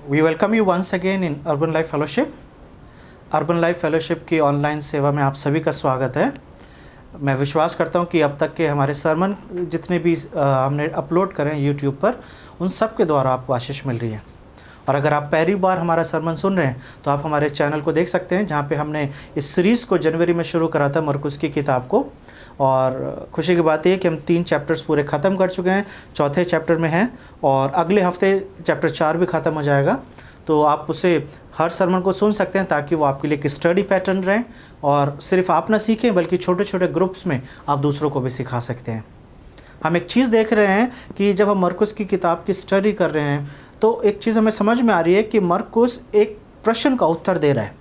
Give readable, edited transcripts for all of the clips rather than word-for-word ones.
We welcome you once again in urban life fellowship. Urban life fellowship की online सेवा में आप सभी का स्वागत है। मैं विश्वास करता हूं कि अब तक के हमारे सरमन जितने भी हमने अपलोड करें यूट्यूब पर, उन सब के द्वारा आपको आशीष मिल रही है। और अगर आप पहली बार हमारा सरमन सुन रहे हैं तो आप हमारे चैनल को देख सकते हैं, जहां पे हमने इस सीरीज़ को जनवरी में शुरू करा था, मरकुस की किताब को। और खुशी की बात यह कि हम 3 चैप्टर्स पूरे ख़त्म कर चुके हैं, चौथे चैप्टर में हैं और अगले हफ्ते चैप्टर 4 भी ख़त्म हो जाएगा। तो आप उसे हर सरमन को सुन सकते हैं ताकि वो आपके लिए एक स्टडी पैटर्न रहे और सिर्फ आप ना सीखें बल्कि छोटे छोटे ग्रुप्स में आप दूसरों को भी सिखा सकते हैं। हम एक चीज़ देख रहे हैं कि जब हम मरकुस की किताब की स्टडी कर रहे हैं तो एक चीज़ हमें समझ में आ रही है कि मरकुस एक प्रश्न का उत्तर दे रहा है।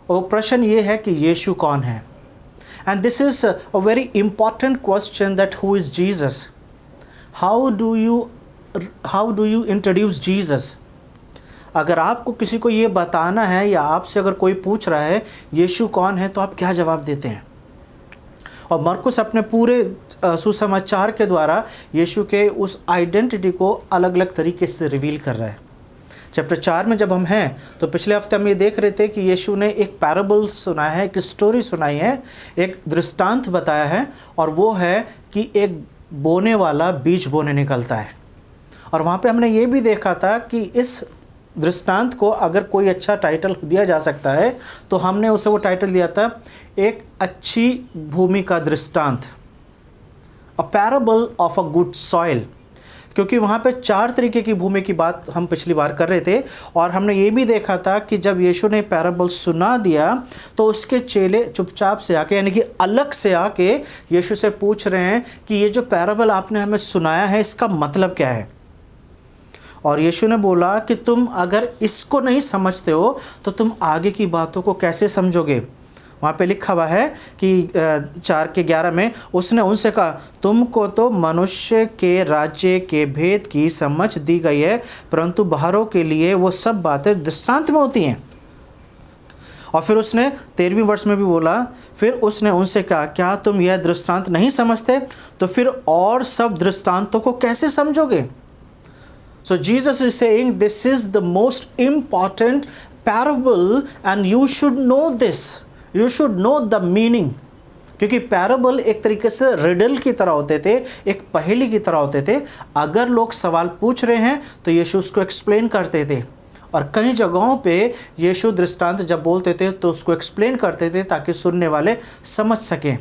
वो प्रश्न ये है कि यीशु कौन है। And this is a very important question, that who is Jesus? How do you introduce Jesus? अगर आपको किसी को ये बताना है या आपसे अगर कोई पूछ रहा है यीशु कौन है, तो आप क्या जवाब देते हैं? और मरकुस अपने पूरे सुसमाचार के द्वारा यीशु के उस आइडेंटिटी को अलग अलग तरीके से रिवील कर रहा है। चैप्टर 4 में जब हम हैं तो पिछले हफ्ते हम ये देख रहे थे कि यीशु ने एक पैराबल सुनाया है, एक स्टोरी सुनाई है, एक दृष्टांत बताया है, और वो है कि एक बोने वाला बीज बोने निकलता है। और वहाँ पे हमने ये भी देखा था कि इस दृष्टांत को अगर कोई अच्छा टाइटल दिया जा सकता है तो हमने उसे वो टाइटल दिया था, एक अच्छी भूमि का दृष्टांत, a parable of a good soil. क्योंकि वहाँ पे 4 तरीके की भूमि की बात हम पिछली बार कर रहे थे और हमने ये भी देखा था कि जब यीशु ने पैराबल सुना दिया तो उसके चेले चुपचाप से आके, यानी कि अलग से आके यीशु से पूछ रहे हैं कि ये जो पैराबल आपने हमें सुनाया है इसका मतलब क्या है। और यीशु ने बोला कि तुम अगर इसको नहीं समझते हो तो तुम आगे की बातों को कैसे समझोगे। वहाँ पे लिखा हुआ है कि 4:11 में उसने उनसे कहा, तुमको तो मनुष्य के राज्य के भेद की समझ दी गई है, परंतु बाहरों के लिए वो सब बातें दृष्टांत में होती हैं। और फिर उसने 13वें वर्ष में भी बोला, फिर उसने उनसे कहा, क्या तुम यह दृष्टांत नहीं समझते? तो फिर और सब दृष्टांतों को कैसे समझोगे? So Jesus is saying this is the most important parable and you should know this. You should know the meaning. क्योंकि पैराबल एक तरीके से रिडल की तरह होते थे, एक पहेली की तरह होते थे। अगर लोग सवाल पूछ रहे हैं तो यीशु उसको एक्सप्लेन करते थे। और कई जगहों पे यीशु दृष्टांत जब बोलते थे तो उसको एक्सप्लेन करते थे ताकि सुनने वाले समझ सकें।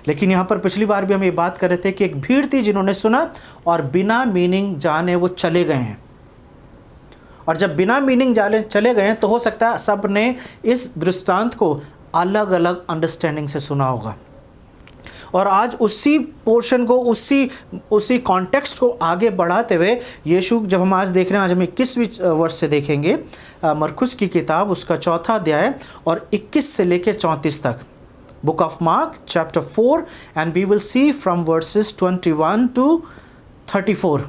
लेकिन यहाँ पर पिछली बार भी हम ये बात कर रहे थे कि एक भीड़ थी जिन्होंने सुना और बिना मीनिंग जाने वो चले गए हैं। और जब बिना मीनिंग जाने चले गए तो हो सकता है सब ने इस दृष्टांत को अलग अलग अंडरस्टैंडिंग से सुना होगा। और आज उसी पोर्शन को, उसी कॉन्टेक्स्ट को आगे बढ़ाते हुए यीशु, जब हम आज देख रहे हैं, आज हम 21वें वर्ष से देखेंगे मरकुस की किताब, उसका 4था अध्याय और 21 से लेकर 34 तक। Book of Mark chapter 4 and we will see from verses 21 to 34।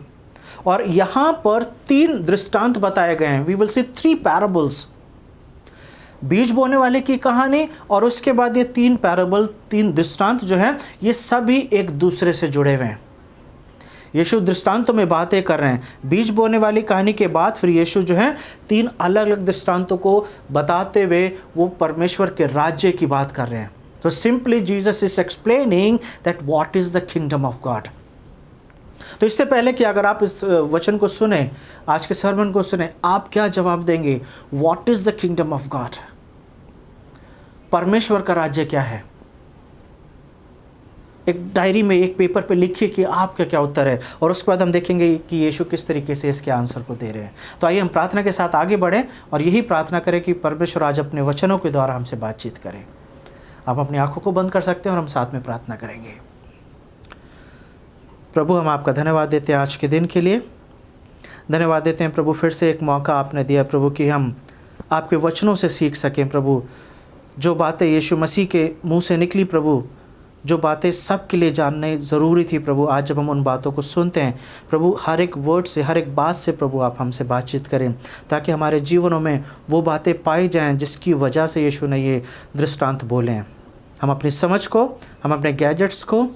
और यहाँ पर 3 दृष्टांत बताए गए हैं। वी विल सी 3 पैराबल्स, बीज बोने वाले की कहानी, और उसके बाद ये 3 पैराबल, 3 दृष्टांत जो हैं, ये सभी एक दूसरे से जुड़े हुए हैं। यीशु दृष्टांतों में बातें कर रहे हैं। बीज बोने वाली कहानी के बाद फिर यीशु जो है 3 अलग अलग दृष्टांतों को बताते हुए वो परमेश्वर के राज्य की बात कर रहे हैं। तो simply Jesus is explaining that what is the kingdom of God. तो इससे पहले कि अगर आप इस वचन को सुने, आज के सरमन को सुने, आप क्या जवाब देंगे? What is the kingdom of God? परमेश्वर का राज्य क्या है? एक डायरी में, एक पेपर पे लिखिए कि आपका क्या उत्तर है, और उसके बाद हम देखेंगे कि यीशु किस तरीके से इसके आंसर को दे रहे हैं। तो आइए हम प्रार्थना के साथ आगे बढ़ें और यही प्रार्थना करें कि परमेश्वर आज अपने वचनों के द्वारा हमसे बातचीत करें। आप अपनी आंखों को बंद कर सकते हैं और हम साथ में प्रार्थना करेंगे। प्रभु, हम आपका धन्यवाद देते हैं आज के दिन के लिए। धन्यवाद देते हैं प्रभु, फिर से एक मौका आपने दिया प्रभु कि हम आपके वचनों से सीख सकें प्रभु। जो बातें यीशु मसीह के मुंह से निकली प्रभु, जो बातें सब के लिए जानने ज़रूरी थी प्रभु, आज जब हम उन बातों को सुनते हैं प्रभु, हर एक वर्ड से, हर एक बात से प्रभु आप हमसे बातचीत करें ताकि हमारे जीवनों में वो बातें पाई जाएं जिसकी वजह से यीशु ने ये दृष्टांत बोले हैं। हम अपनी समझ को, हम अपने गैजेट्स को,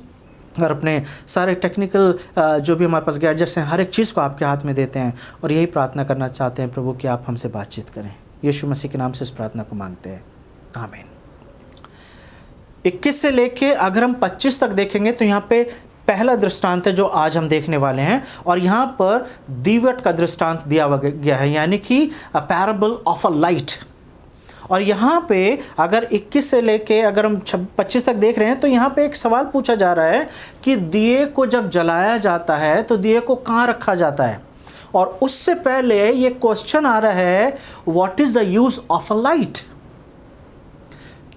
और अपने सारे टेक्निकल जो भी हमारे पास गैजेट्स हैं, हर एक चीज़ को आपके हाथ में देते हैं और यही प्रार्थना करना चाहते हैं प्रभु कि आप हमसे बातचीत करें। यीशु मसीह के नाम से इस प्रार्थना को मांगते हैं, आमीन। 21 से लेके अगर हम 25 तक देखेंगे तो यहाँ पे पहला दृष्टांत है जो आज हम देखने वाले हैं, और यहाँ पर दीवट का दृष्टांत दिया गया है, यानी कि अ पैराबल ऑफ अ लाइट। और यहाँ पे अगर 21 से लेके अगर हम 25 तक देख रहे हैं तो यहाँ पे एक सवाल पूछा जा रहा है कि दिए को जब जलाया जाता है तो दिए को कहाँ रखा जाता है। और उससे पहले ये क्वेश्चन आ रहा है, what is the use of a light.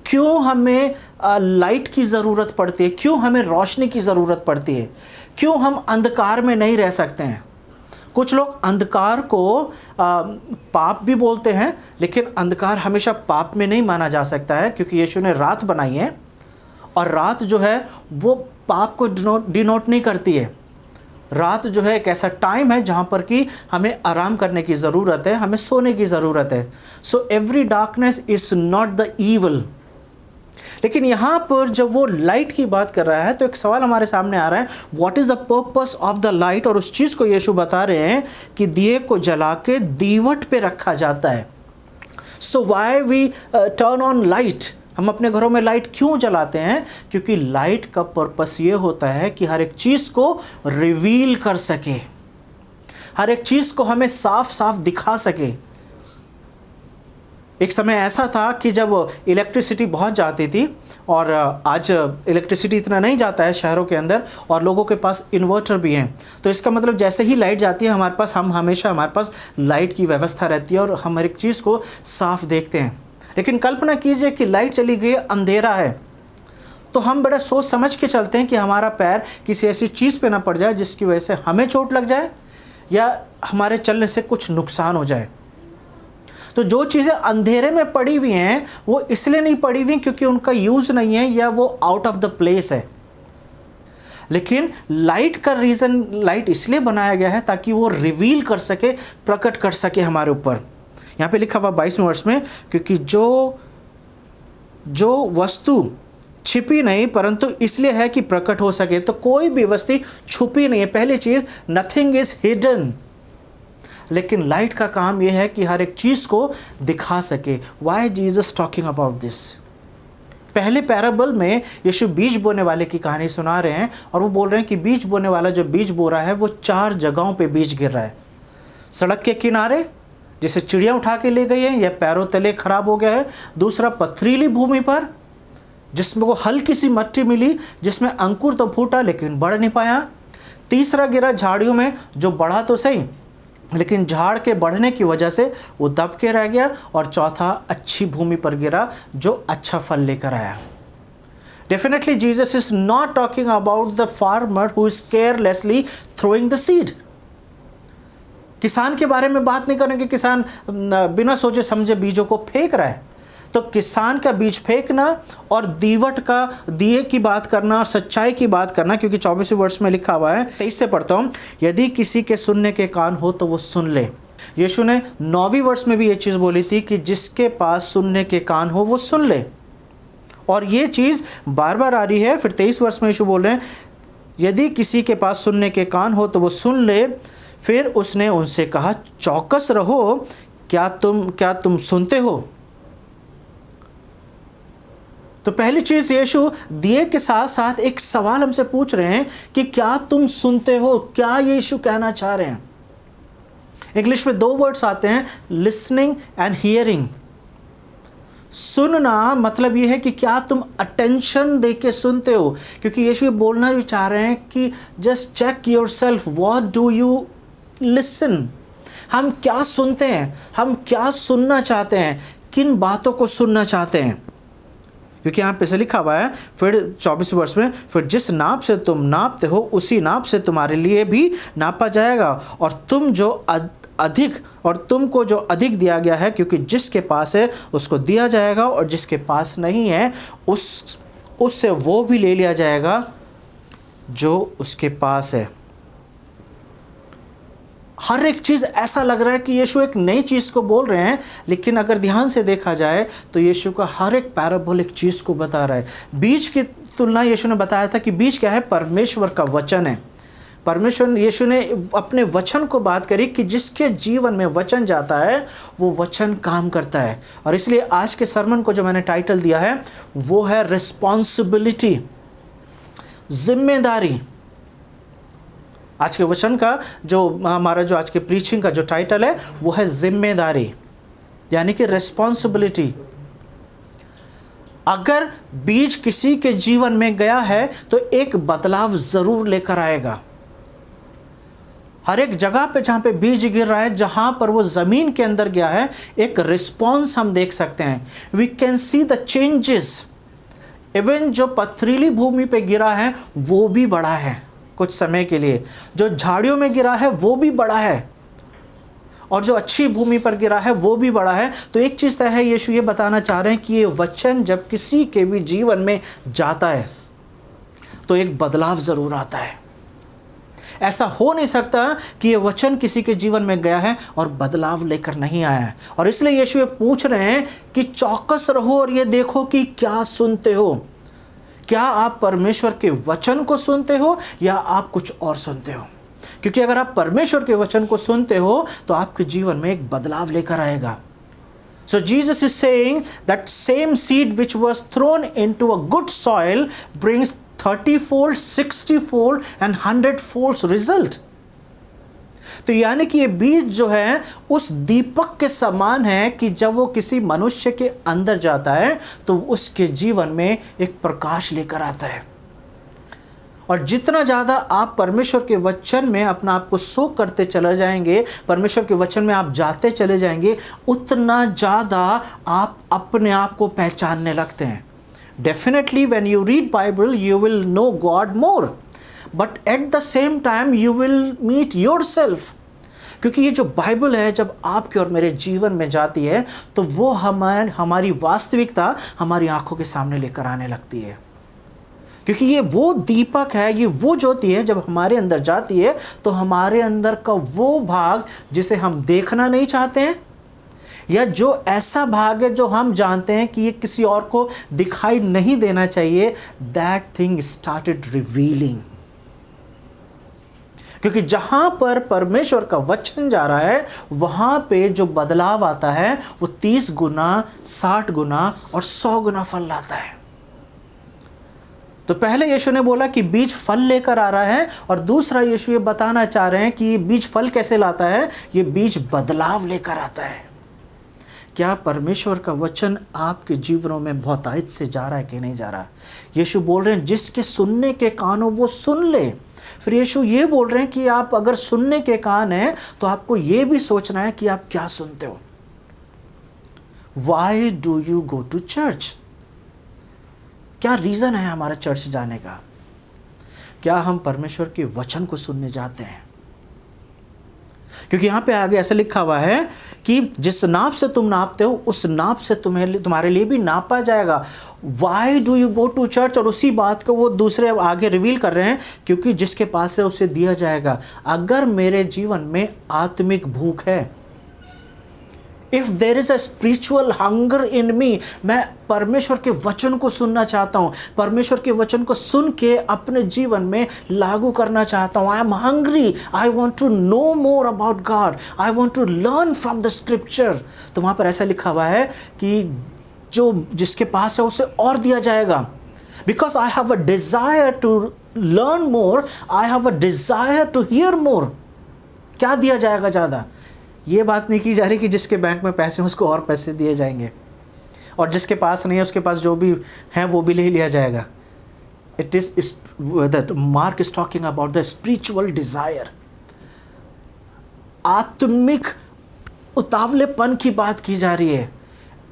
क्यों हमें लाइट की ज़रूरत पड़ती है, क्यों हमें रोशनी की ज़रूरत पड़ती है, क्यों हम अंधकार में नहीं रह सकते हैं। कुछ लोग अंधकार को पाप भी बोलते हैं, लेकिन अंधकार हमेशा पाप में नहीं माना जा सकता है, क्योंकि यीशु ने रात बनाई है और रात जो है वो पाप को डिनोट नहीं करती है। रात जो है एक ऐसा टाइम है जहाँ पर कि हमें आराम करने की ज़रूरत है, हमें सोने की ज़रूरत है। So every darkness is not the evil. लेकिन यहाँ पर जब वो लाइट की बात कर रहा है तो एक सवाल हमारे सामने आ रहा है, what is the purpose of the light. और उस चीज़ को यीशु बता रहे हैं कि दिए को जला के दीवट पे रखा जाता है। So why we turn on light, हम अपने घरों में लाइट क्यों जलाते हैं? क्योंकि लाइट का पर्पस ये होता है कि हर एक चीज़ को रिवील कर सके, हर एक चीज़ को हमें साफ साफ दिखा सके। एक समय ऐसा था कि जब इलेक्ट्रिसिटी बहुत जाती थी, और आज इलेक्ट्रिसिटी इतना नहीं जाता है शहरों के अंदर, और लोगों के पास इन्वर्टर भी हैं। तो इसका मतलब जैसे ही लाइट जाती है हमारे पास, हम हमेशा हमारे पास लाइट की व्यवस्था रहती है और हम हर एक चीज़ को साफ देखते हैं। लेकिन कल्पना कीजिए कि लाइट चली गई, अंधेरा है, तो हम बड़ा सोच समझ के चलते हैं कि हमारा पैर किसी ऐसी चीज़ पे ना पड़ जाए जिसकी वजह से हमें चोट लग जाए या हमारे चलने से कुछ नुकसान हो जाए। तो जो चीज़ें अंधेरे में पड़ी हुई हैं वो इसलिए नहीं पड़ी हुई क्योंकि उनका यूज़ नहीं है या वो आउट ऑफ द प्लेस है। लेकिन लाइट का रीज़न, लाइट इसलिए बनाया गया है ताकि वो रिवील कर सके, प्रकट कर सके हमारे ऊपर। यहाँ पे लिखा हुआ 22वें वर्ष में, क्योंकि जो वस्तु छिपी नहीं परंतु इसलिए है कि प्रकट हो सके। तो कोई भी वस्तु छुपी नहीं है। पहली चीज़, नथिंग इज़ हिडन। लेकिन लाइट का काम यह है कि हर एक चीज़ को दिखा सके। Why Jesus talking about this? पहले पैराबल में यीशु बीज बोने वाले की कहानी सुना रहे हैं, और वो बोल रहे हैं कि बीज बोने वाला जो बीज बो रहा है वो 4 जगहों पे बीज गिर रहा है। सड़क के किनारे, जिसे चिड़िया उठा के ले गई है या पैरों तले खराब हो गया है। दूसरा, पथरीली भूमि पर जिसमें वो हल्की सी मट्टी मिली, जिसमें अंकुर तो फूटा लेकिन बढ़ नहीं पाया। तीसरा गिरा झाड़ियों में, जो बढ़ा तो सही लेकिन झाड़ के बढ़ने की वजह से वो दब के रह गया। और चौथा, अच्छी भूमि पर गिरा जो अच्छा फल लेकर आया। Definitely Jesus is not talking about the farmer who is carelessly throwing the seed. किसान के बारे में बात नहीं करेंगे। किसान बिना सोचे समझे बीजों को फेंक रहा है। तो किसान का बीज फेंकना और दीवट का, दिए की बात करना और सच्चाई की बात करना, क्योंकि 24वें वर्ष में लिखा हुआ है, 23 से पढ़ता हूँ, यदि किसी के सुनने के कान हो तो वो सुन ले। यीशु ने 9वीं वर्ष में भी ये चीज़ बोली थी कि जिसके पास सुनने के कान हो वो सुन ले, और ये चीज़ बार बार आ रही है। फिर 23 वर्ष में यीशु बोल रहे हैं, यदि किसी के पास सुनने के कान हो तो वो सुन ले। फिर उसने उनसे कहा, चौकस रहो, क्या तुम सुनते हो? तो पहली चीज़, यीशु दिए के साथ साथ एक सवाल हमसे पूछ रहे हैं कि क्या तुम सुनते हो? क्या यीशु कहना चाह रहे हैं? इंग्लिश में 2 वर्ड्स आते हैं, लिसनिंग एंड हियरिंग। सुनना मतलब ये है कि क्या तुम अटेंशन दे के सुनते हो, क्योंकि यीशु ये बोलना भी चाह रहे हैं कि just check yourself, what do you listen. हम क्या सुनते हैं, हम क्या सुनना चाहते हैं, किन बातों को सुनना चाहते हैं। क्योंकि यहाँ पे से लिखा हुआ है फिर 24वें वर्ष में, फिर जिस नाप से तुम नापते हो उसी नाप से तुम्हारे लिए भी नापा जाएगा, और तुमको जो अधिक दिया गया है, क्योंकि जिसके पास है उसको दिया जाएगा, और जिसके पास नहीं है उससे वो भी ले लिया जाएगा जो उसके पास है। हर एक चीज़ ऐसा लग रहा है कि यीशु एक नई चीज़ को बोल रहे हैं, लेकिन अगर ध्यान से देखा जाए तो यीशु का हर एक पैराबोल एक चीज़ को बता रहा है। बीज की तुलना यीशु ने बताया था कि बीज क्या है, परमेश्वर का वचन है। परमेश्वर, यीशु ने अपने वचन को बात करी कि जिसके जीवन में वचन जाता है वो वचन काम करता है। और इसलिए आज के सरमन को जो मैंने टाइटल दिया है वो है रिस्पॉन्सिबिलिटी, जिम्मेदारी। आज के वचन का जो हमारा जो आज के प्रीचिंग का जो टाइटल है वो है जिम्मेदारी, यानी कि रिस्पॉन्सिबिलिटी। अगर बीज किसी के जीवन में गया है तो एक बदलाव जरूर लेकर आएगा। हर एक जगह पे जहां पे बीज गिर रहा है, जहां पर वो जमीन के अंदर गया है, एक रिस्पॉन्स हम देख सकते हैं। We can see the changes. Even जो पथरीली भूमि पे गिरा है वो भी बड़ा है कुछ समय के लिए, जो झाड़ियों में गिरा है वो भी बड़ा है, और जो अच्छी भूमि पर गिरा है वो भी बड़ा है। तो एक चीज़ तय है, यीशु ये बताना चाह रहे हैं कि ये वचन जब किसी के भी जीवन में जाता है तो एक बदलाव ज़रूर आता है। ऐसा हो नहीं सकता कि ये वचन किसी के जीवन में गया है और बदलाव लेकर नहीं आया है। और इसलिए यीशु ये पूछ रहे हैं कि चौकस रहो और ये देखो कि क्या सुनते हो। क्या आप परमेश्वर के वचन को सुनते हो या आप कुछ और सुनते हो? क्योंकि अगर आप परमेश्वर के वचन को सुनते हो तो आपके जीवन में एक बदलाव लेकर आएगा। So Jesus is saying that same seed which was thrown into a good soil brings 30-fold, 60-fold and 100-fold result. तो यानी कि ये बीज जो है उस दीपक के समान है कि जब वो किसी मनुष्य के अंदर जाता है तो उसके जीवन में एक प्रकाश लेकर आता है। और जितना ज़्यादा आप परमेश्वर के वचन में अपना आप को सोख करते चले जाएंगे, परमेश्वर के वचन में आप जाते चले जाएंगे, उतना ज़्यादा आप अपने आप को पहचानने लगते हैं। Definitely when you read Bible you will know God more, but at the same time you will meet yourself. क्योंकि ये जो बाइबल है जब आपके और मेरे जीवन में जाती है तो वो हमारी वास्तविकता हमारी आंखों के सामने लेकर आने लगती है। क्योंकि ये वो दीपक है, ये वो ज्योति है, जब हमारे अंदर जाती है तो हमारे अंदर का वो भाग जिसे हम देखना नहीं चाहते हैं, या जो ऐसा भाग है जो हम जानते हैं कि ये किसी और को दिखाई नहीं देना चाहिए, दैट थिंग स्टार्टेड रिवीलिंग। क्योंकि जहां पर परमेश्वर का वचन जा रहा है वहां पे जो बदलाव आता है वो 30 गुना, 60 गुना और 100 गुना फल लाता है। तो पहले यीशु ने बोला कि बीज फल लेकर आ रहा है, और दूसरा यीशु ये बताना चाह रहे हैं कि ये बीज फल कैसे लाता है, ये बीज बदलाव लेकर आता है। क्या परमेश्वर का वचन आपके जीवनों में बहुतायत से जा रहा है कि नहीं जा रहा? यीशु बोल रहे हैं जिसके सुनने के कान हो वो सुन ले। फिर यीशु ये बोल रहे हैं कि आप अगर सुनने के कान हैं तो आपको ये भी सोचना है कि आप क्या सुनते हो। Why do you go to church? क्या रीज़न है हमारा चर्च जाने का? क्या हम परमेश्वर के वचन को सुनने जाते हैं? क्योंकि यहाँ पे आगे ऐसा लिखा हुआ है कि जिस नाप से तुम नापते हो उस नाप से तुम्हारे लिए भी नापा जाएगा। Why do you go to church? और उसी बात को वो दूसरे आगे रिवील कर रहे हैं, क्योंकि जिसके पास है उसे दिया जाएगा। अगर मेरे जीवन में आत्मिक भूख है, if there is a spiritual hunger in me, मैं परमेश्वर के वचन को सुनना चाहता हूँ, परमेश्वर के वचन को सुन के अपने जीवन में लागू करना चाहता हूँ। I am hungry, I want to know more about God, I want to learn from the scripture. तो वहाँ पर ऐसा लिखा हुआ है कि जो जिसके पास है उसे और दिया जाएगा। Because I have a desire to learn more, I have a desire to hear more. क्या दिया जाएगा ज़्यादा? ये बात नहीं की जा रही कि जिसके बैंक में पैसे हैं उसको और पैसे दिए जाएंगे, और जिसके पास नहीं है उसके पास जो भी है वो भी ले लिया जाएगा। It is that Mark is talking about the spiritual desire. आत्मिक उतावलेपन की बात की जा रही है,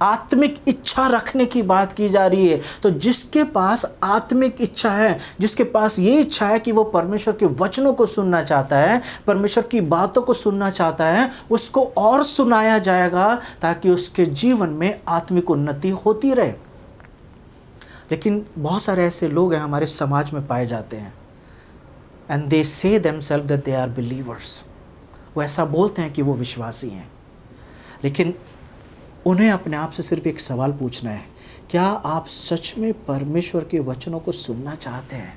आत्मिक इच्छा रखने की बात की जा रही है। तो जिसके पास आत्मिक इच्छा है, जिसके पास ये इच्छा है कि वो परमेश्वर के वचनों को सुनना चाहता है, परमेश्वर की बातों को सुनना चाहता है, उसको और सुनाया जाएगा ताकि उसके जीवन में आत्मिक उन्नति होती रहे। लेकिन बहुत सारे ऐसे लोग हैं हमारे समाज में पाए जाते हैं, and they say themselves that they are believers. वो ऐसा बोलते हैं कि वो विश्वासी हैं, लेकिन उन्हें अपने आप से सिर्फ एक सवाल पूछना है क्या आप सच में परमेश्वर के वचनों को सुनना चाहते हैं?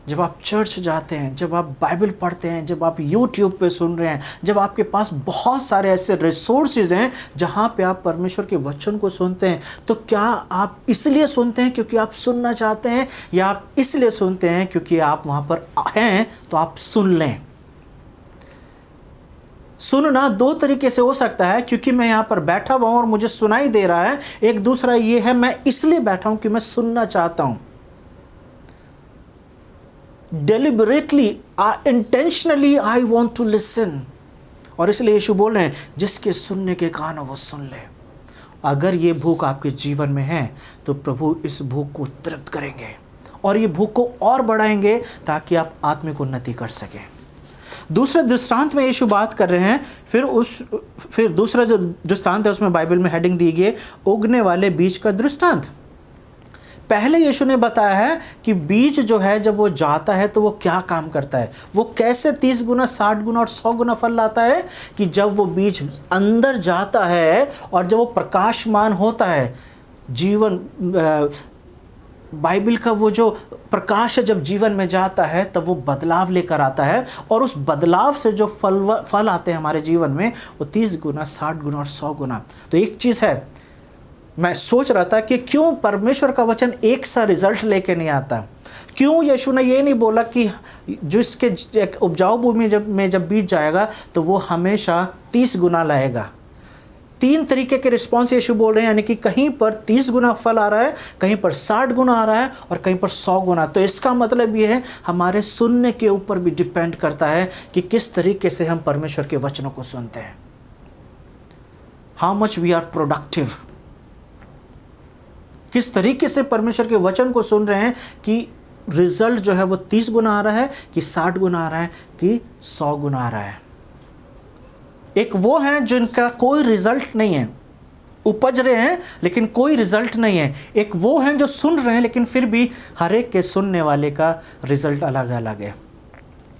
जब आप चर्च जाते हैं, जब आप बाइबल पढ़ते हैं, जब आप यूट्यूब पे सुन रहे हैं, जब आपके पास बहुत सारे ऐसे रिसोर्सेज हैं जहाँ पे आप परमेश्वर के वचन को सुनते हैं, तो क्या आप इसलिए सुनते हैं क्योंकि आप सुनना चाहते हैं, या आप इसलिए सुनते हैं क्योंकि आप वहाँ पर हैं तो आप सुन लें? सुनना दो तरीके से हो सकता है, क्योंकि मैं यहाँ पर बैठा हुआ हूँ और मुझे सुनाई दे रहा है। एक दूसरा ये है, मैं इसलिए बैठा हूँ कि मैं सुनना चाहता हूँ। Deliberately, intentionally I want to listen, और इसलिए यीशु बोल रहे हैं जिसके सुनने के कान हो वो सुन ले। अगर ये भूख आपके जीवन में है तो प्रभु इस भूख को तृप्त करेंगे और ये भूख को और बढ़ाएंगे ताकि आप आत्मिक उन्नति कर सकें। दूसरे दृष्टांत में यीशु बात कर रहे हैं, फिर दूसरा जो दृष्टांत है उसमें बाइबल में हेडिंग दी गई है, उगने वाले बीज का दृष्टांत। पहले यीशु ने बताया है कि बीज जो है जब वो जाता है तो वो क्या काम करता है, वो कैसे 30 गुना 60 गुना और 100 गुना फल लाता है। कि जब वो बीज अंदर जाता है और जब वो प्रकाशमान होता है, जीवन बाइबल का वो जो प्रकाश है जब जीवन में जाता है तब वो बदलाव लेकर आता है, और उस बदलाव से जो फल आते हैं हमारे जीवन में वो 30 गुना 60 गुना और 100 गुना। तो एक चीज़ है, मैं सोच रहा था कि क्यों परमेश्वर का वचन एक सा रिजल्ट लेके नहीं आता। क्यों यीशु ने ये नहीं बोला कि जिसके उपजाऊ भूमि में जब बीज जाएगा तो वो हमेशा 30 गुना लाएगा। 3 तरीके के रिस्पॉन्स यीशु बोल रहे हैं, यानी कि कहीं पर 30 गुना फल आ रहा है, कहीं पर 60 गुना आ रहा है और कहीं पर 100 गुना। तो इसका मतलब ये है हमारे सुनने के ऊपर भी डिपेंड करता है कि किस तरीके से हम परमेश्वर के वचनों को सुनते हैं। How much we are productive, किस तरीके से परमेश्वर के वचन को सुन रहे हैं कि रिजल्ट जो है वो 30 गुना आ रहा है कि 60 गुना आ रहा है कि 100 गुना आ रहा है। एक वो है जिनका कोई रिजल्ट नहीं है, उपज रहे हैं लेकिन कोई रिजल्ट नहीं है। एक वो हैं जो सुन रहे हैं लेकिन फिर भी हर एक के सुनने वाले का रिजल्ट अलग अलग है।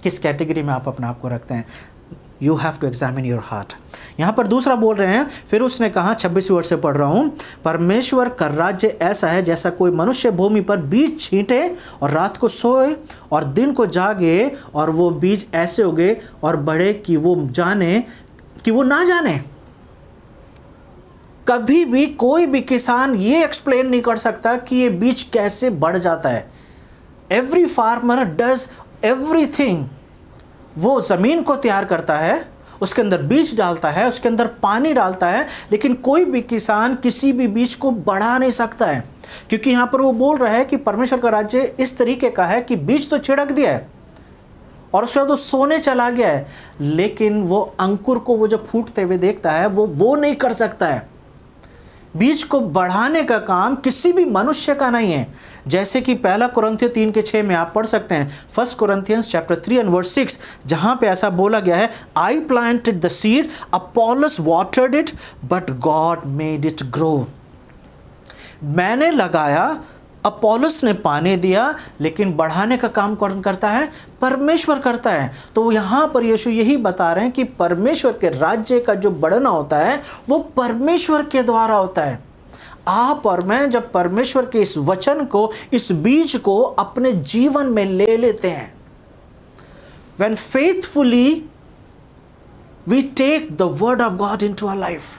किस कैटेगरी में आप अपने आप को रखते हैं? You have to examine your heart. यहाँ पर दूसरा बोल रहे हैं, फिर उसने कहा, 26वीं वर्ष से पढ़ रहा हूँ, परमेश्वर का राज्य ऐसा है जैसा कोई मनुष्य भूमि पर बीज छींटे और रात को सोए और दिन को जागे, और वो बीज ऐसे उगे और बढ़े कि वो जाने कि वो ना जाने। कभी भी कोई भी किसान ये एक्सप्लेन नहीं कर सकता कि ये बीज कैसे बढ़ जाता है। Every farmer does everything. वो ज़मीन को तैयार करता है, उसके अंदर बीज डालता है, उसके अंदर पानी डालता है, लेकिन कोई भी किसान किसी भी बीज को बढ़ा नहीं सकता है, क्योंकि यहाँ पर वो बोल रहा है कि परमेश्वर का राज्य इस तरीके का है कि बीज तो छिड़क दिया है और उसके बाद वो सोने चला गया है, लेकिन वो अंकुर को वो जब फूटते हुए देखता है वो नहीं कर सकता है। बीज को बढ़ाने का काम किसी भी मनुष्य का नहीं है। जैसे कि 1 कुरिन्थियों 3:6 में आप पढ़ सकते हैं, 1 Corinthians chapter 3 and verse 6, जहाँ पे ऐसा बोला गया है, I planted the seed, Apollos watered it, but God made it grow। मैंने लगाया, अपोलोस ने पानी दिया, लेकिन बढ़ाने का काम कौन करता है? परमेश्वर करता है। तो यहाँ पर यीशु यही बता रहे हैं कि परमेश्वर के राज्य का जो बढ़ना होता है वो परमेश्वर के द्वारा होता है। आप और मैं जब परमेश्वर के इस वचन को, इस बीज को अपने जीवन में ले लेते हैं, when faithfully we take the word of God into our life,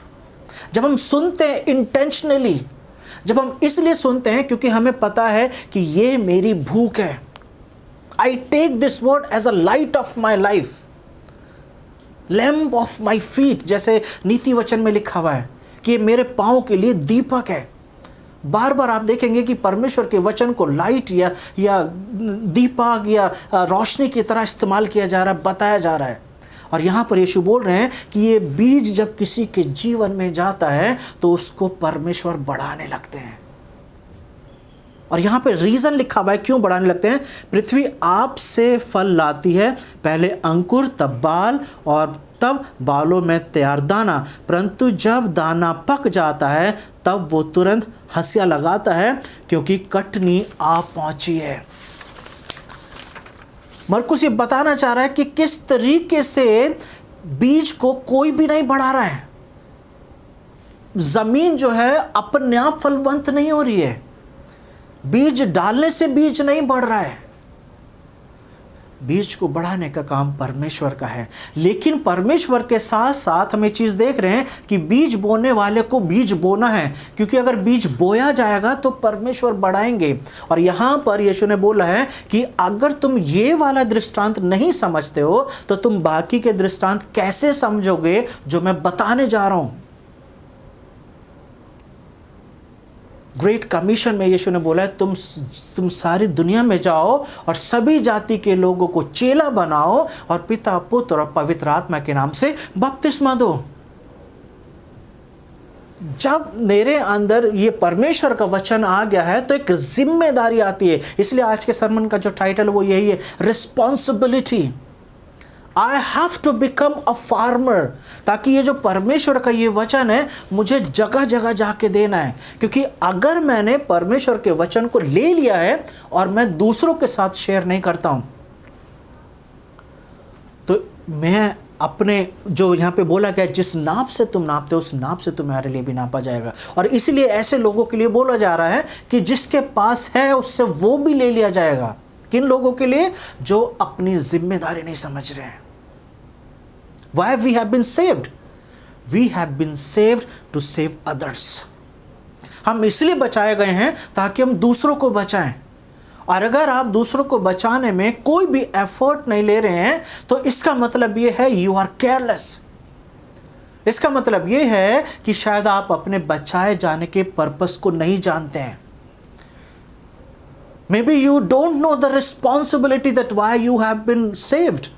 जब हम सुनते हैं intentionally, जब हम इसलिए सुनते हैं क्योंकि हमें पता है कि ये मेरी भूख है। I take this word as a light of my life, lamp of my feet, जैसे नीति वचन में लिखा हुआ है कि ये मेरे पाँव के लिए दीपक है। बार बार आप देखेंगे कि परमेश्वर के वचन को लाइट या दीपक या रोशनी की तरह इस्तेमाल किया जा रहा है, बताया जा रहा है। और यहाँ पर यीशु बोल रहे हैं कि ये बीज जब किसी के जीवन में जाता है तो उसको परमेश्वर बढ़ाने लगते हैं। और यहाँ पे रीज़न लिखा हुआ है क्यों बढ़ाने लगते हैं। पृथ्वी आप से फल लाती है, पहले अंकुर, तब बाल और तब बालों में तैयार दाना, परंतु जब दाना पक जाता है तब वो तुरंत हंसिया लगाता है क्योंकि कटनी आ पहुंची है। मरकुस ये बताना चाह रहा है कि किस तरीके से बीज को कोई भी नहीं बढ़ा रहा है। जमीन जो है अपने आप फलवंत नहीं हो रही है, बीज डालने से बीज नहीं बढ़ रहा है। बीज को बढ़ाने का काम परमेश्वर का है। लेकिन परमेश्वर के साथ साथ हम ये चीज देख रहे हैं कि बीज बोने वाले को बीज बोना है, क्योंकि अगर बीज बोया जाएगा तो परमेश्वर बढ़ाएंगे। और यहां पर यीशु ने बोला है कि अगर तुम ये वाला दृष्टांत नहीं समझते हो तो तुम बाकी के दृष्टांत कैसे समझोगे जो मैं बताने जा रहा हूं। ग्रेट कमीशन में यीशु ने बोला है तुम सारी दुनिया में जाओ और सभी जाति के लोगों को चेला बनाओ और पिता, पुत्र और पवित्र आत्मा के नाम से बपतिस्मा दो। जब मेरे अंदर ये परमेश्वर का वचन आ गया है तो एक जिम्मेदारी आती है। इसलिए आज के सरमन का जो टाइटल वो यही है, responsibility. I have to become a farmer, ताकि ये जो परमेश्वर का ये वचन है मुझे जगह जगह जाके देना है। क्योंकि अगर मैंने परमेश्वर के वचन को ले लिया है और मैं दूसरों के साथ शेयर नहीं करता हूं तो मैं अपने, जो यहाँ पे बोला गया, जिस नाप से तुम नापते हो उस नाप से तुम्हारे लिए भी नापा जाएगा। और इसलिए ऐसे लोगों के लिए बोला जा रहा है कि जिसके पास है उससे वो भी ले लिया जाएगा। किन लोगों के लिए? जो अपनी जिम्मेदारी नहीं समझ रहे हैं। Why we have been saved? We have been saved to save others. हम इसलिए बचाए गए हैं ताकि हम दूसरों को बचाएं। और अगर आप दूसरों को बचाने में कोई भी एफर्ट नहीं ले रहे हैं तो इसका मतलब ये है यू आर केयरलेस। इसका मतलब ये है कि शायद आप अपने बचाए जाने के पर्पस को नहीं जानते हैं। Maybe you don't know the responsibility that why you have been saved.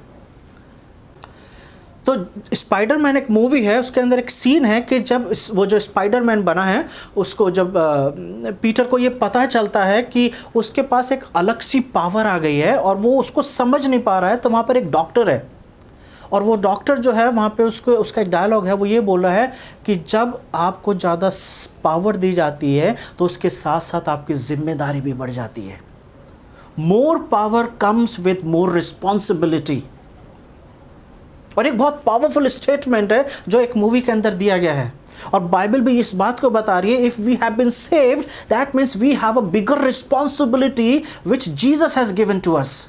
तो स्पाइडरमैन एक मूवी है, उसके अंदर एक सीन है कि जब वो जो स्पाइडरमैन बना है उसको जब पीटर को ये पता चलता है कि उसके पास एक अलग सी पावर आ गई है और वो उसको समझ नहीं पा रहा है, तो वहाँ पर एक डॉक्टर है और वो डॉक्टर जो है वहाँ पे उसका एक डायलॉग है, वो ये बोल रहा है कि जब आपको ज़्यादा पावर दी जाती है तो उसके साथ साथ आपकी जिम्मेदारी भी बढ़ जाती है। More power comes with more responsibility. और एक बहुत पावरफुल स्टेटमेंट है जो एक मूवी के अंदर दिया गया है और बाइबल भी इस बात को बता रही है, if we have been saved that means we have a bigger responsibility which Jesus has given to us.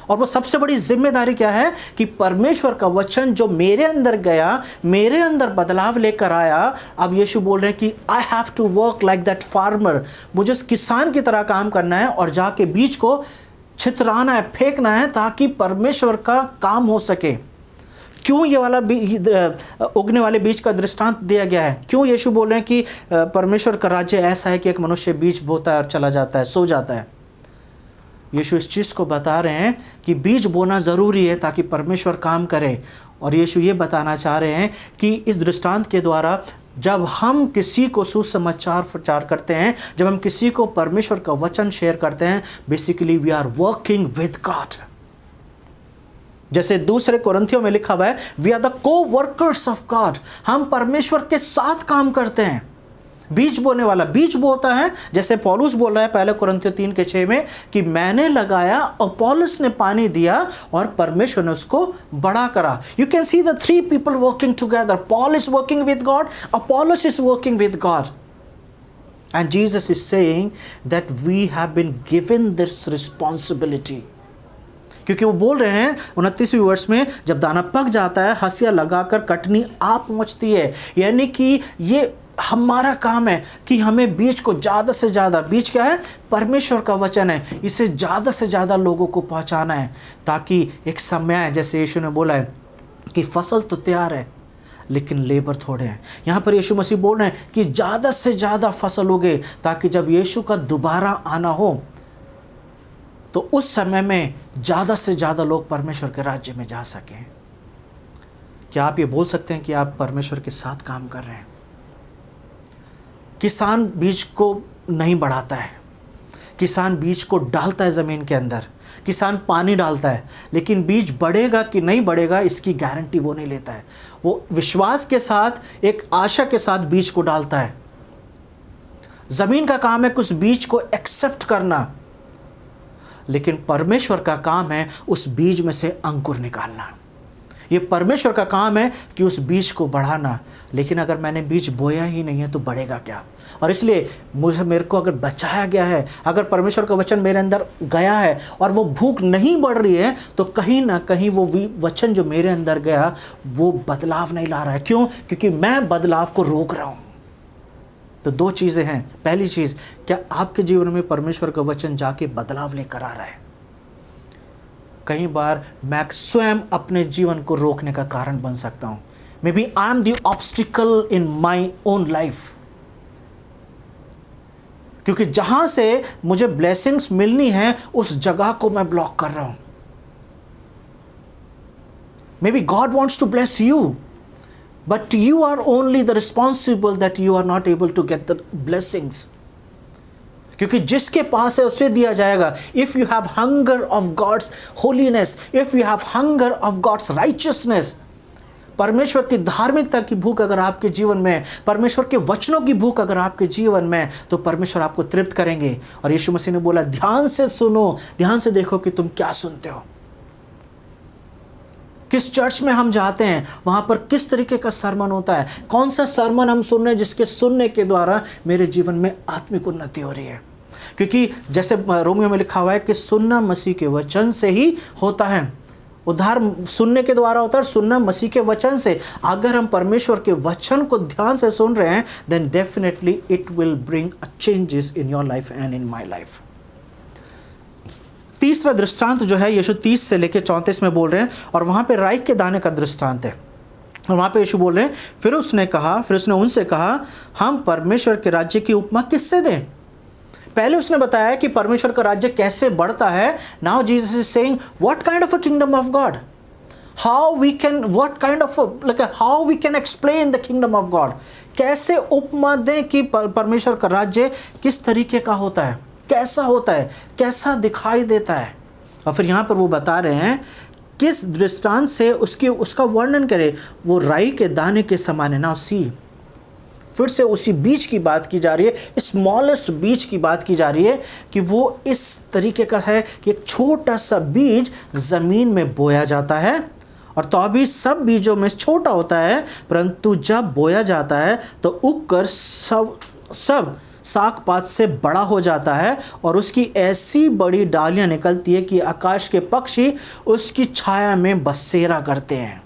और वो सबसे बड़ी जिम्मेदारी क्या है कि परमेश्वर का वचन जो मेरे अंदर गया, मेरे अंदर बदलाव लेकर आया। अब यीशु बोल रहे हैं कि I have to work like that farmer. मुझे उस किसान की तरह काम करना है और जाके बीज को छितराना है, फेंकना है, ताकि परमेश्वर का काम हो सके। क्यों ये वाला उगने वाले बीज का दृष्टांत दिया गया है? क्यों यीशु बोल रहे हैं कि परमेश्वर का राज्य ऐसा है कि एक मनुष्य बीज बोता है और चला जाता है, सो जाता है? यीशु इस चीज़ को बता रहे हैं कि बीज बोना ज़रूरी है ताकि परमेश्वर काम करे। और यीशु ये बताना चाह रहे हैं कि इस दृष्टांत के द्वारा जब हम किसी को सुसमाचार प्रचार करते हैं, जब हम किसी को परमेश्वर का वचन शेयर करते हैं, basically we are working with God. जैसे दूसरे कोरिन्थियों में लिखा हुआ है, we are the co-workers of God. हम परमेश्वर के साथ काम करते हैं। बीज बोने वाला बीज बोता है, जैसे पौलुस बोल रहा है पहले कोरिन्थियों 3:6 में कि मैंने लगाया और पौलुस ने पानी दिया और परमेश्वर ने उसको बड़ा करा। You can see the three people working together. Paul is working with God, Apollos is working with God, and Jesus is saying that we have been given this responsibility. क्योंकि वो बोल रहे हैं 29वें वर्ष में, जब दाना पक जाता है हंसिया लगाकर कटनी आ पहुंचती है। यानी कि ये हमारा काम है कि हमें बीज को ज़्यादा से ज़्यादा, बीज क्या है? परमेश्वर का वचन है, इसे ज़्यादा से ज़्यादा लोगों को पहुंचाना है, ताकि एक समय है, जैसे यीशु ने बोला है कि फसल तो तैयार है लेकिन लेबर थोड़े हैं। यहाँ पर यीशु मसीह बोल रहे हैं कि ज़्यादा से ज़्यादा फसल उगे, ताकि जब यीशु का दोबारा आना हो तो उस समय में ज़्यादा से ज़्यादा लोग परमेश्वर के राज्य में जा सकें। क्या आप ये बोल सकते हैं कि आप परमेश्वर के साथ काम कर रहे हैं? किसान बीज को नहीं बढ़ाता है, किसान बीज को डालता है ज़मीन के अंदर, किसान पानी डालता है, लेकिन बीज बढ़ेगा कि नहीं बढ़ेगा इसकी गारंटी वो नहीं लेता है। वो विश्वास के साथ, एक आशा के साथ बीज को डालता है। ज़मीन का काम है उस बीज को एक्सेप्ट करना, लेकिन परमेश्वर का काम है उस बीज में से अंकुर निकालना। ये परमेश्वर का काम है कि उस बीज को बढ़ाना। लेकिन अगर मैंने बीज बोया ही नहीं है तो बढ़ेगा क्या? और इसलिए मेरे को अगर बचाया गया है, अगर परमेश्वर का वचन मेरे अंदर गया है और वो भूख नहीं बढ़ रही है, तो कहीं ना कहीं वो वचन जो मेरे अंदर गया वो बदलाव नहीं ला रहा है। क्यों? क्योंकि मैं बदलाव को रोक रहा हूँ। तो दो चीज़ें हैं। पहली चीज़, क्या आपके जीवन में परमेश्वर का वचन जाके बदलाव लेकर आ रहा है? कई बार मैं स्वयं अपने जीवन को रोकने का कारण बन सकता हूं। Maybe I am the obstacle in my own life, क्योंकि जहां से मुझे ब्लेसिंग्स मिलनी है उस जगह को मैं ब्लॉक कर रहा हूं। Maybe God wants to bless you, but you are only the responsible that you are not able to get the blessings. क्योंकि जिसके पास है उसे दिया जाएगा। If you have hunger of God's holiness, if you have hunger of God's righteousness, परमेश्वर की धार्मिकता की भूख अगर आपके जीवन में, परमेश्वर के वचनों की भूख अगर आपके जीवन में, तो परमेश्वर आपको तृप्त करेंगे। और यीशु मसीह ने बोला, ध्यान से सुनो, ध्यान से देखो कि तुम क्या सुनते हो। किस चर्च में हम जाते हैं, वहां पर किस तरीके का सरमन होता है, कौन सा सरमन हम सुन रहे हैं जिसके सुनने के द्वारा मेरे जीवन में आत्मिक उन्नति हो रही है। क्योंकि जैसे रोमियो में लिखा हुआ है कि सुनना मसीह के वचन से ही होता है। उद्धार सुनने के द्वारा होता है, सुनना मसीह के वचन से। अगर हम परमेश्वर के वचन को ध्यान से सुन रहे हैं, then definitely it will bring a changes in your life and in my life. तीसरा दृष्टांत जो है यीशु 30 से लेकर 34 में बोल रहे हैं, और वहां पे राई के दाने का दृष्टांत है। और वहां पे यीशु बोल रहे हैं, फिर उसने उनसे कहा, हम परमेश्वर के राज्य की उपमा किससे दें? पहले उसने बताया कि परमेश्वर का राज्य कैसे बढ़ता है। Now Jesus is saying, what kind of a kingdom of God, how we can explain the kingdom of God. कैसे उपमा दें कि परमेश्वर का राज्य किस तरीके का होता है, कैसा होता है, कैसा दिखाई देता है। और फिर यहाँ पर वो बता रहे हैं किस दृष्टांत से उसका वर्णन करें। वो राई के दाने के समान है। नाउ सी, फिर से उसी बीज की बात की जा रही है, स्मॉलेस्ट बीज की बात की जा रही है कि वो इस तरीके का है कि एक छोटा सा बीज जमीन में बोया जाता है, और तो अभी सब बीजों में छोटा होता है, परंतु जब बोया जाता है तो उगकर सब साग पात से बड़ा हो जाता है, और उसकी ऐसी बड़ी डालियां निकलती है कि आकाश के पक्षी उसकी छाया में बसेरा करते हैं।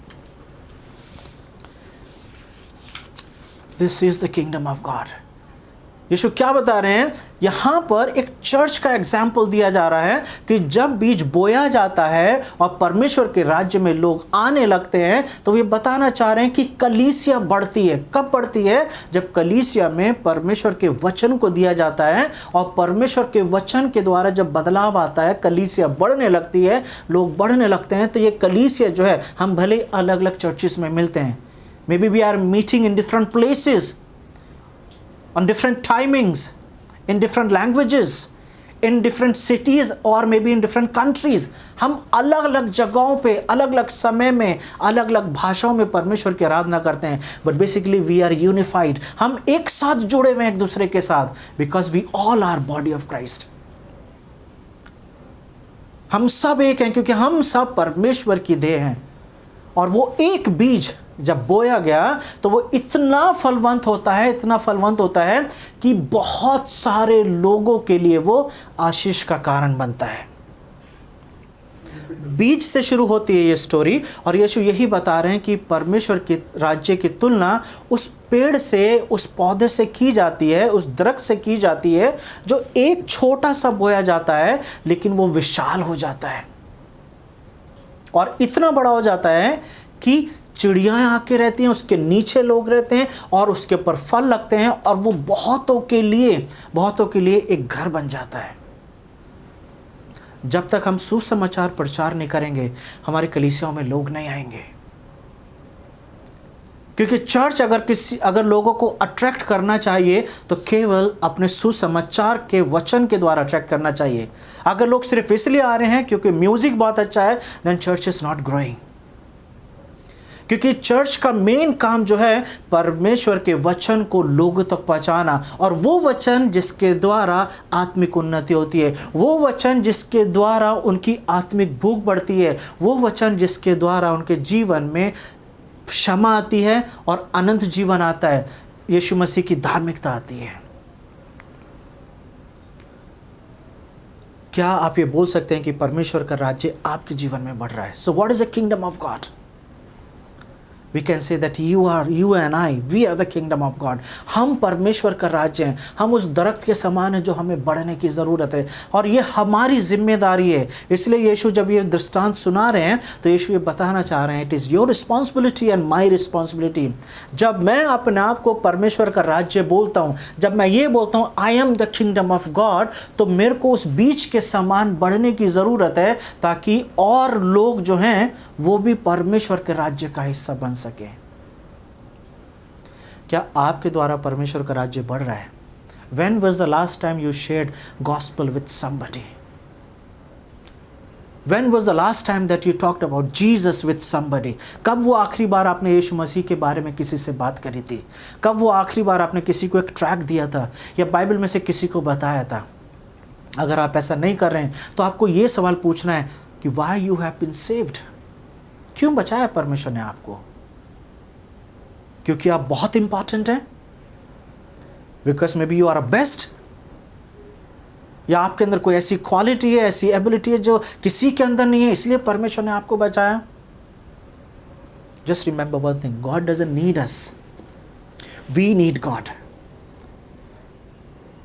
This is the kingdom of God. Yeshu क्या बता रहे हैं? यहां पर एक चर्च का एग्जाम्पल दिया जा रहा है कि जब बीज बोया जाता है और परमेश्वर के राज्य में लोग आने लगते हैं, तो वे बताना चाह रहे हैं कि कलीसिया बढ़ती है। कब बढ़ती है? जब कलीसिया में परमेश्वर के वचन को दिया जाता है, और परमेश्वर के वचन के द्वारा जब बदलाव आता है, कलीसिया बढ़ने लगती है, लोग बढ़ने लगते हैं। तो ये कलीसिया जो है, हम भले अलग अलग चर्चेस में मिलते हैं, maybe we are meeting in different places, on different timings, in different languages, in different cities, or maybe in different countries. हम अलग अलग जगहों पे, अलग अलग समय में, अलग अलग भाषाओं में परमेश्वर की आराधना करते हैं, but basically we are unified. हम एक साथ जुड़े हुए हैं एक दूसरे के साथ, because we all are body of Christ. हम सब एक हैं क्योंकि हम सब परमेश्वर की देह हैं। और वो एक बीज जब बोया गया तो वो इतना फलवंत होता है, इतना फलवंत होता है कि बहुत सारे लोगों के लिए वो आशीष का कारण बनता है। बीज से शुरू होती है ये स्टोरी, और यीशु यही बता रहे हैं कि परमेश्वर के राज्य की तुलना उस पेड़ से, उस पौधे से की जाती है, उस दरख्त से की जाती है जो एक छोटा सा बोया जाता है, लेकिन वो विशाल हो जाता है और इतना बड़ा हो जाता है कि चिड़ियाँ आके रहती हैं, उसके नीचे लोग रहते हैं और उसके ऊपर फल लगते हैं, और वो बहुतों के लिए एक घर बन जाता है। जब तक हम सुसमाचार प्रचार नहीं करेंगे, हमारी कलीसियाओं में लोग नहीं आएंगे। क्योंकि चर्च अगर लोगों को अट्रैक्ट करना चाहिए तो केवल अपने सुसमाचार के वचन के द्वारा अट्रैक्ट करना चाहिए। अगर लोग सिर्फ इसलिए आ रहे हैं क्योंकि म्यूजिक बहुत अच्छा है, then church is not growing. क्योंकि चर्च का मेन काम जो है परमेश्वर के वचन को लोगों तक पहुंचाना, और वो वचन जिसके द्वारा आत्मिक उन्नति होती है, वो वचन जिसके द्वारा उनकी आत्मिक भूख बढ़ती है, वो वचन जिसके द्वारा उनके जीवन में क्षमा आती है और अनंत जीवन आता है, यीशु मसीह की धार्मिकता आती है। क्या आप ये बोल सकते हैं कि परमेश्वर का राज्य आपके जीवन में बढ़ रहा है? So what is the kingdom of God? We can say that you and I, we are the kingdom of God. हम परमेश्वर का राज्य हैं। हम उस दरख्त के समान हैं जो हमें बढ़ने की ज़रूरत है, और ये हमारी जिम्मेदारी है। इसलिए यीशु जब ये दृष्टांत सुना रहे हैं तो यीशु ये बताना चाह रहे हैं, it is your responsibility and my responsibility. जब मैं अपने आप को परमेश्वर का राज्य बोलता हूँ, जब मैं ये बोलता हूँ I am the kingdom of God, तो मेरे को उस बीज के समान बढ़ने की ज़रूरत है, ताकि और लोग जो हैं वो भी परमेश्वर के राज्य का हिस्सा बन सके। क्या आपके द्वारा परमेश्वर का राज्य बढ़ रहा है? When was the last time you shared gospel with somebody? When was the last time that you talked about Jesus with somebody? कब वो आखिरी बार आपने यीशु मसीह के बारे में किसी से बात करी थी? कब वो आखिरी बार आपने किसी को एक ट्रैक दिया था या बाइबल में से किसी को बताया था? अगर आप ऐसा नहीं कर रहे हैं तो आपको ये सवाल पूछना है कि why you have been saved? क्यों बचाया परमेश्वर ने आपको? क्योंकि आप बहुत इंपॉर्टेंट हैं? Because maybe you are a best, या आपके अंदर कोई ऐसी क्वालिटी है, ऐसी एबिलिटी है जो किसी के अंदर नहीं है, इसलिए परमेश्वर ने आपको बचाया? Just remember one thing, God doesn't need us, we need God.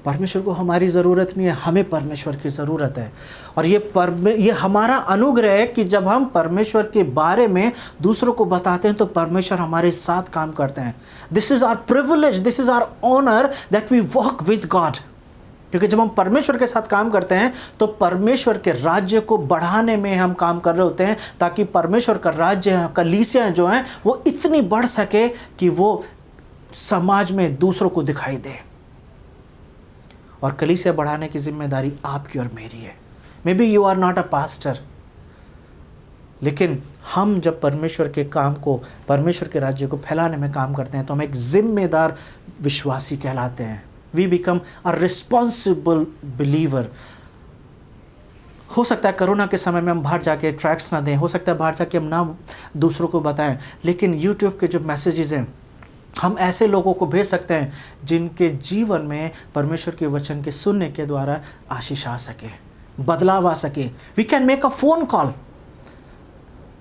परमेश्वर को हमारी ज़रूरत नहीं है, हमें परमेश्वर की ज़रूरत है। और ये हमारा अनुग्रह है कि जब हम परमेश्वर के बारे में दूसरों को बताते हैं तो परमेश्वर हमारे साथ काम करते हैं। This is our privilege, this is our honour that we work with God. क्योंकि जब हम परमेश्वर के साथ काम करते हैं तो परमेश्वर के राज्य को बढ़ाने में हम काम कर रहे होते हैं, ताकि परमेश्वर का राज्य, कलीसियाँ जो हैं वो इतनी बढ़ सके कि वो समाज में दूसरों को दिखाई दे। और कलीसिया बढ़ाने की जिम्मेदारी आपकी और मेरी है। Maybe you are not a pastor, लेकिन हम जब परमेश्वर के काम को, परमेश्वर के राज्य को फैलाने में काम करते हैं तो हम एक जिम्मेदार विश्वासी कहलाते हैं। We become a responsible believer. हो सकता है कोरोना के समय में हम बाहर जाके ट्रैक्ट्स ना दें, हो सकता है बाहर जाके हम ना दूसरों को बताएं, लेकिन यूट्यूब के जो मैसेजेस हैं हम ऐसे लोगों को भेज सकते हैं जिनके जीवन में परमेश्वर के वचन के सुनने के द्वारा आशीष आ सके, बदलाव आ सके। We can make a phone call,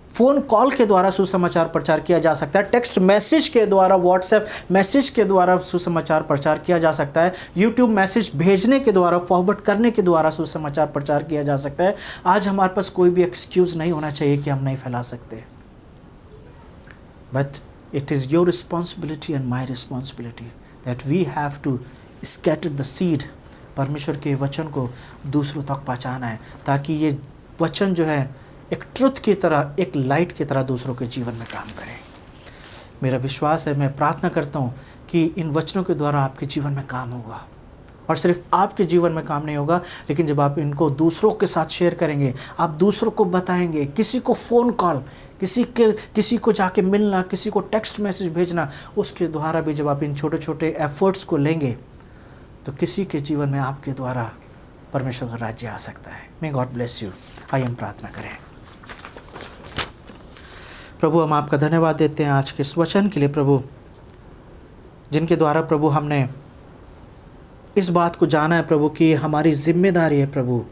phone call के द्वारा सुसमाचार प्रचार किया जा सकता है। टेक्स्ट मैसेज के द्वारा, व्हाट्सएप मैसेज के द्वारा सुसमाचार प्रचार किया जा सकता है। यूट्यूब मैसेज भेजने के द्वारा, फॉरवर्ड करने के द्वारा सुसमाचार प्रचार किया जा सकता है। आज हमारे पास कोई भी एक्सक्यूज़ नहीं होना चाहिए कि हम नहीं फैला सकते, but it is your responsibility and my responsibility that we have to scatter the seed। परमेश्वर के वचन को दूसरों तक पहुंचाना है, ताकि ये वचन जो है एक ट्रुथ की तरह, एक लाइट की तरह दूसरों के जीवन में काम करे। मेरा विश्वास है, मैं प्रार्थना करता हूँ कि इन वचनों के द्वारा आपके जीवन में काम होगा। और सिर्फ आपके जीवन में काम नहीं होगा, लेकिन जब आप इनको दूसरों के साथ शेयर करेंगे, आप दूसरों को बताएंगे, किसी को फ़ोन कॉल, किसी को जाके मिलना, किसी को टेक्स्ट मैसेज भेजना, उसके द्वारा भी जब आप इन छोटे छोटे एफर्ट्स को लेंगे तो किसी के जीवन में आपके द्वारा परमेश्वर का राज्य आ सकता है। May God bless you. आइए हम प्रार्थना करें। प्रभु, हम आपका धन्यवाद देते हैं आज के इस वचन के लिए प्रभु, जिनके द्वारा प्रभु हमने इस बात को जाना है प्रभु कि हमारी जिम्मेदारी है प्रभु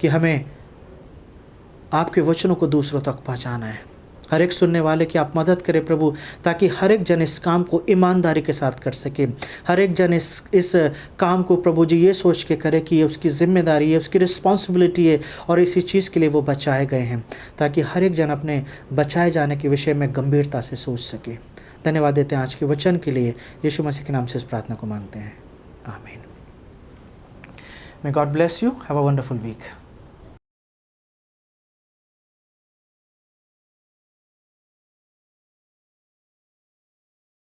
कि हमें आपके वचनों को दूसरों तक पहुंचाना है। हर एक सुनने वाले की आप मदद करें प्रभु, ताकि हर एक जन इस काम को ईमानदारी के साथ कर सके। हर एक जन इस काम को प्रभु जी ये सोच के करे कि ये उसकी ज़िम्मेदारी है, उसकी रिस्पॉन्सिबिलिटी है, और इसी चीज़ के लिए वो बचाए गए हैं, ताकि हर एक जन अपने बचाए जाने के विषय में गंभीरता से सोच सके। धन्यवाद देते हैं आज के वचन के लिए। यीशु मसीह के नाम से इस प्रार्थना को मांगते हैं, आमीन। May God bless you. Have a wonderful week.